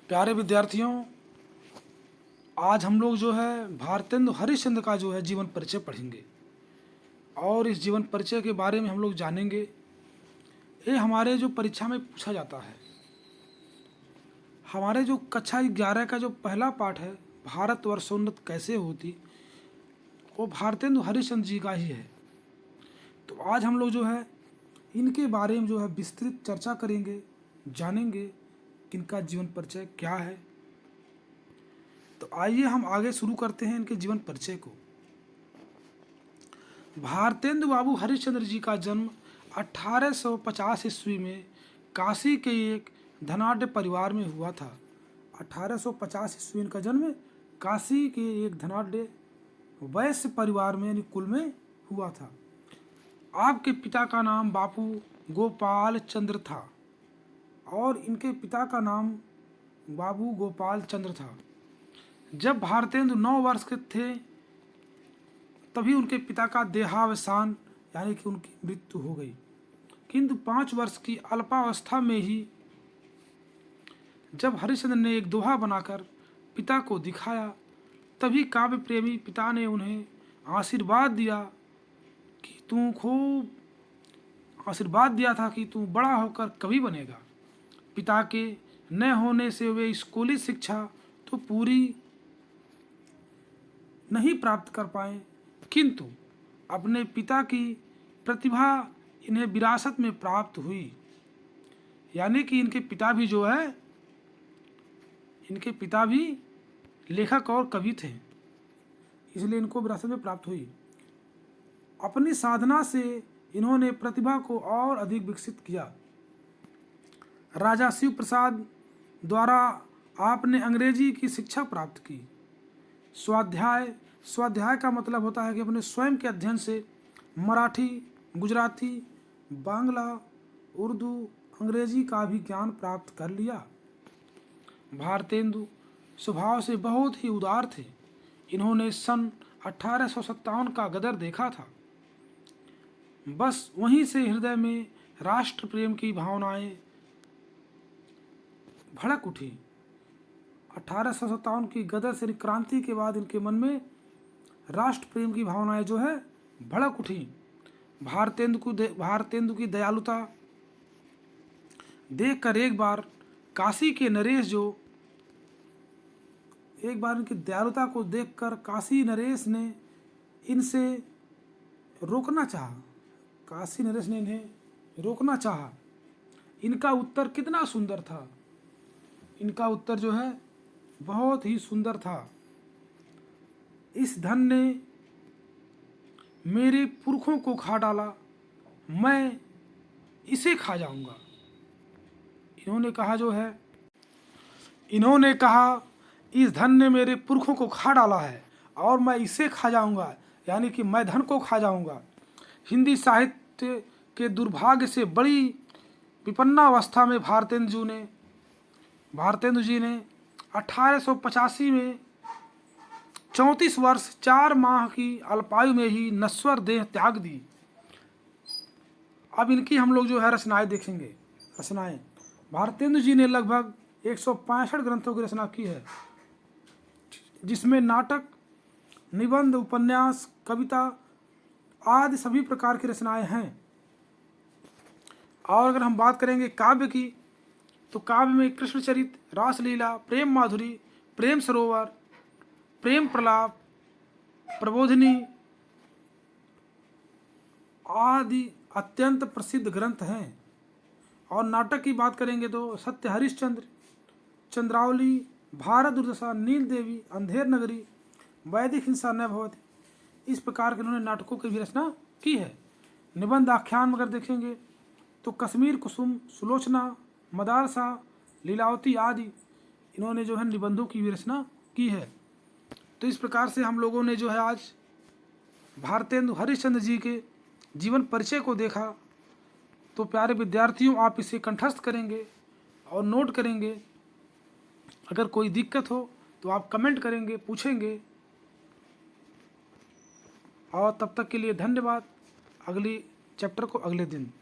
प्यारे विद्यार्थियों, आज हम लोग जो है भारतेंदु हरिश्चंद्र का जो है जीवन परिचय पढ़ेंगे और इस जीवन परिचय के बारे में हम लोग जानेंगे। ये हमारे जो परीक्षा में पूछा जाता है। हमारे जो कक्षा 11 का जो पहला पाठ है, भारत वर्षोन्नत कैसे होती, वो भारतेंदु हरिश्चंद्र जी का ही है। तो आज हम लोग जो है इनके बारे में जो है विस्तृत चर्चा करेंगे, जानेंगे कि इनका जीवन परिचय क्या है। तो आइए हम आगे शुरू करते हैं इनके जीवन परिचय को। भारतेंदु बाबू हरिश्चंद्र जी का जन्म 1850 ईस्वी में काशी के एक धनाढ्य परिवार में हुआ था। 1850 ईस्वी का जन्म काशी के एक धनाढ्य वैश्य परिवार में यानी कुल में हुआ था। आपके पिता का नाम बापू गोपाल चंद्र था और इनके पिता का नाम बाबू गोपाल चंद्र था। जब भारतेंदु 9 वर्ष के थे तभी उनके पिता का देहावसान यानी कि उनकी मृत्यु हो गई। किंतु 5 वर्ष की अल्पावस्था में ही जब हरिश्चंद्र ने एक दोहा बनाकर पिता को दिखाया, तभी काव्य प्रेमी पिता ने उन्हें आशीर्वाद दिया था कि तू बड़ा होकर कवि बनेगा। पिता के न होने से वे स्कूली शिक्षा तो पूरी नहीं प्राप्त कर पाए, किंतु अपने पिता की प्रतिभा इन्हें विरासत में प्राप्त हुई। यानी कि इनके पिता भी लेखक और कवि थे, इसलिए इनको विरासत में प्राप्त हुई। अपनी साधना से इन्होंने प्रतिभा को और अधिक विकसित किया। राजा शिव प्रसाद द्वारा आपने अंग्रेजी की शिक्षा प्राप्त की। स्वाध्याय का मतलब होता है कि अपने स्वयं के अध्ययन से मराठी, गुजराती, बांग्ला, उर्दू, अंग्रेजी का भी ज्ञान प्राप्त कर लिया। भारतेंदु स्वभाव से बहुत ही उदार थे। इन्होंने सन 1857 का गदर देखा था। बस वहीं से हृदय में राष्ट्र प्रेम की भावनाएं भड़क उठी। 1857 की गदर से क्रांति के बाद इनके मन में राष्ट्र प्रेम की भावनाएं जो है भड़क उठी। भारतेंदु की दयालुता देखकर एक बार इनकी दयालुता को देखकर काशी नरेश ने इन्हें रोकना चाहा। इनका उत्तर कितना सुंदर था। इनका उत्तर जो है बहुत ही सुंदर था। इस धन ने मेरे पुरखों को खा डाला, मैं इसे खा जाऊंगा। इन्होंने कहा इस धन ने मेरे पुरखों को खा डाला है और मैं इसे खा जाऊंगा, यानी कि मैं धन को खा जाऊंगा। हिंदी साहित्य के दुर्भाग्य से बड़ी विपन्नावस्था में भारतेंदु जी ने 1885 में 34 वर्ष 4 माह की अल्पायु में ही नश्वर देह त्याग दी। अब इनकी हम लोग जो है रचनाएं देखेंगे। भारतेंदु जी ने लगभग 165 ग्रंथों की रचना की है, जिसमें नाटक, निबंध, उपन्यास, कविता आदि सभी प्रकार की रचनाएं हैं। और अगर हम बात करेंगे काव्य की, तो काव्य में कृष्णचरित, रासलीला, प्रेम माधुरी, प्रेम सरोवर, प्रेम प्रलाप, प्रबोधिनी आदि अत्यंत प्रसिद्ध ग्रंथ हैं। और नाटक की बात करेंगे तो सत्य हरिश्चंद्र, चंद्रावली, भारत दुर्दशा, नील देवी, अंधेर नगरी, वैदिक हिंसा न भवति, इस प्रकार के उन्होंने नाटकों की भी रचना की है। निबंध आख्यान अगर देखेंगे तो कश्मीर कुसुम, सुलोचना, मदारसा, लीलावती आदि इन्होंने जो है निबंधों की भी रचना की है। तो इस प्रकार से हम लोगों ने जो है आज भारतेंदु हरिश्चंद्र जी के जीवन परिचय को देखा। तो प्यारे विद्यार्थियों, आप इसे कंठस्थ करेंगे और नोट करेंगे। अगर कोई दिक्कत हो तो आप कमेंट करेंगे, पूछेंगे। और तब तक के लिए धन्यवाद। अगली चैप्टर को अगले दिन।